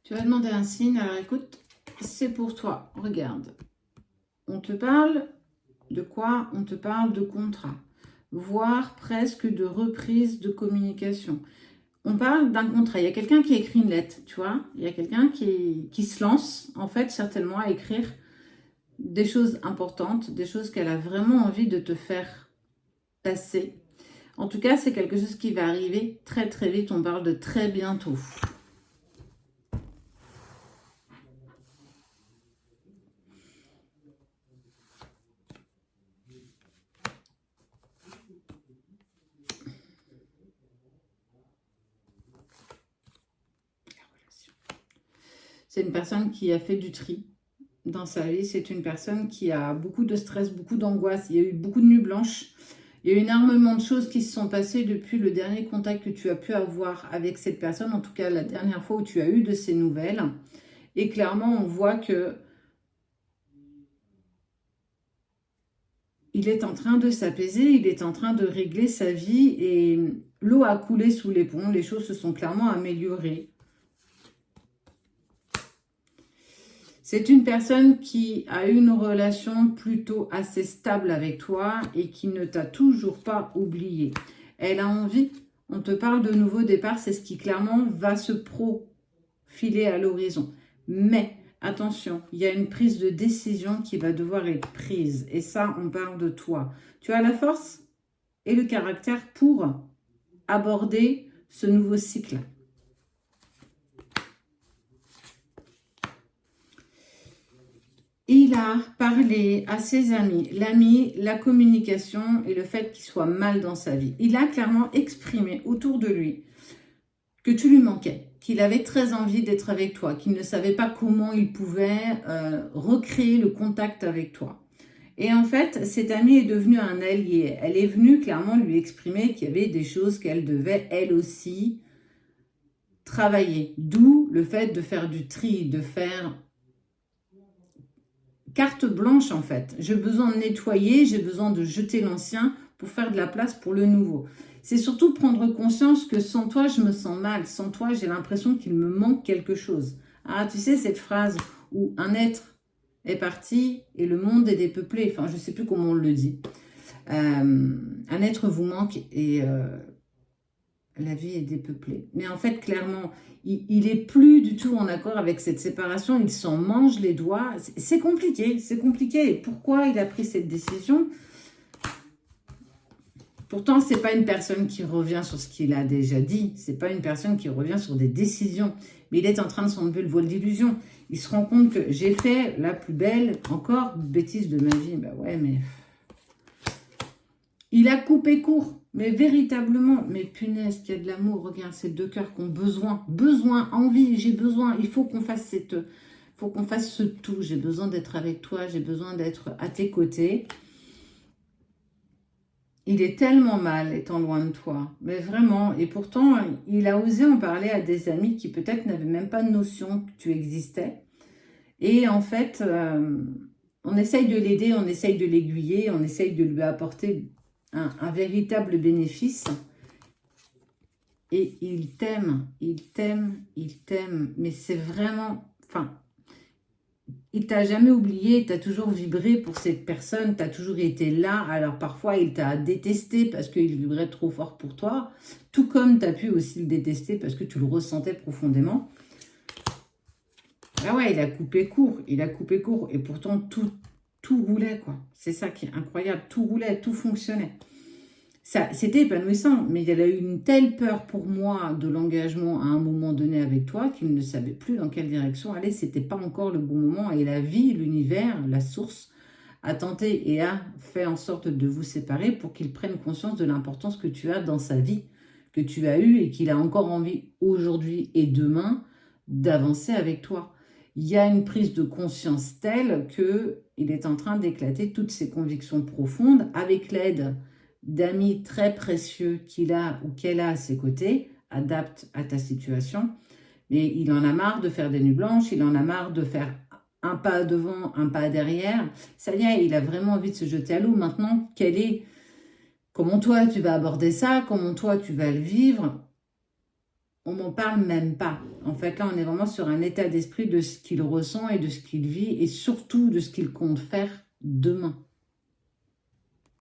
Tu vas demander un signe, alors écoute, c'est pour toi. Regarde, on te parle de quoi? On te parle de contrat, voire presque de reprise de communication. On parle d'un contrat. Il y a quelqu'un qui a écrit une lettre, tu vois. Il y a quelqu'un qui se lance, en fait, certainement à écrire des choses importantes, des choses qu'elle a vraiment envie de te faire passer. En tout cas, c'est quelque chose qui va arriver très très vite. On parle de très bientôt. C'est une personne qui a fait du tri dans sa vie. C'est une personne qui a beaucoup de stress, beaucoup d'angoisse. Il y a eu beaucoup de nuits blanches. Il y a eu énormément de choses qui se sont passées depuis le dernier contact que tu as pu avoir avec cette personne. En tout cas, la dernière fois où tu as eu de ses nouvelles. Et clairement, on voit que il est en train de s'apaiser, il est en train de régler sa vie et l'eau a coulé sous les ponts. Les choses se sont clairement améliorées. C'est une personne qui a eu une relation plutôt assez stable avec toi et qui ne t'a toujours pas oublié. Elle a envie, on te parle de nouveau départ, c'est ce qui clairement va se profiler à l'horizon. Mais attention, il y a une prise de décision qui va devoir être prise. Et ça, on parle de toi. Tu as la force et le caractère pour aborder ce nouveau cycle. Il a parlé à ses amis, l'ami, la communication et le fait qu'il soit mal dans sa vie. Il a clairement exprimé autour de lui que tu lui manquais, qu'il avait très envie d'être avec toi, qu'il ne savait pas comment il pouvait recréer le contact avec toi. Et en fait, cette amie est devenue un allié. Elle est venue clairement lui exprimer qu'il y avait des choses qu'elle devait, elle aussi, travailler. D'où le fait de faire du tri, de faire carte blanche en fait. J'ai besoin de nettoyer, j'ai besoin de jeter l'ancien pour faire de la place pour le nouveau. C'est surtout prendre conscience que sans toi, je me sens mal. Sans toi, j'ai l'impression qu'il me manque quelque chose. Ah, tu sais, cette phrase où un être est parti et le monde est dépeuplé. Enfin, je ne sais plus comment on le dit. Un être vous manque et la vie est dépeuplée. Mais en fait, clairement, il est plus du tout en accord avec cette séparation. Il s'en mange les doigts. C'est compliqué, c'est compliqué. Et pourquoi il a pris cette décision? Pourtant, c'est pas une personne qui revient sur ce qu'il a déjà dit. C'est pas une personne qui revient sur des décisions. Mais il est en train de s'enlever le voile d'illusion. Il se rend compte que j'ai fait la plus belle, encore, bêtise de ma vie. Ben ouais, mais... Il a coupé court, mais véritablement. Mais punaise, qu'il y a de l'amour. Regarde, ces deux cœurs qui ont besoin. Besoin, envie, j'ai besoin. Il faut qu'on fasse ce tout. J'ai besoin d'être avec toi. J'ai besoin d'être à tes côtés. Il est tellement mal étant loin de toi. Mais vraiment. Et pourtant, il a osé en parler à des amis qui peut-être n'avaient même pas de notion que tu existais. Et en fait, on essaye de l'aider, on essaye de l'aiguiller, on essaye de lui apporter un véritable bénéfice. Et il t'aime, il t'aime, il t'aime. Mais c'est vraiment... Enfin, il t'a jamais oublié, t'as toujours vibré pour cette personne, t'as toujours été là. Alors parfois, il t'a détesté parce qu'il vibrait trop fort pour toi. Tout comme t'as pu aussi le détester parce que tu le ressentais profondément. Ah ouais, il a coupé court, il a coupé court. Et pourtant, tout roulait, quoi. C'est ça qui est incroyable. Tout roulait, tout fonctionnait. C'était épanouissant, mais il a eu une telle peur pour moi de l'engagement à un moment donné avec toi qu'il ne savait plus dans quelle direction aller. C'était pas encore le bon moment. Et la vie, l'univers, la source, a tenté et a fait en sorte de vous séparer pour qu'il prenne conscience de l'importance que tu as dans sa vie, que tu as eue et qu'il a encore envie aujourd'hui et demain d'avancer avec toi. Il y a une prise de conscience telle qu'il est en train d'éclater toutes ses convictions profondes avec l'aide d'amis très précieux qu'il a ou qu'elle a à ses côtés, adapte à ta situation. Mais il en a marre de faire des nuits blanches, il en a marre de faire un pas devant, un pas derrière. Ça y est, il a vraiment envie de se jeter à l'eau. Maintenant, comment toi tu vas aborder ça, comment toi tu vas le vivre? on m'en parle même pas. En fait, là, on est vraiment sur un état d'esprit de ce qu'il ressent et de ce qu'il vit et surtout de ce qu'il compte faire demain.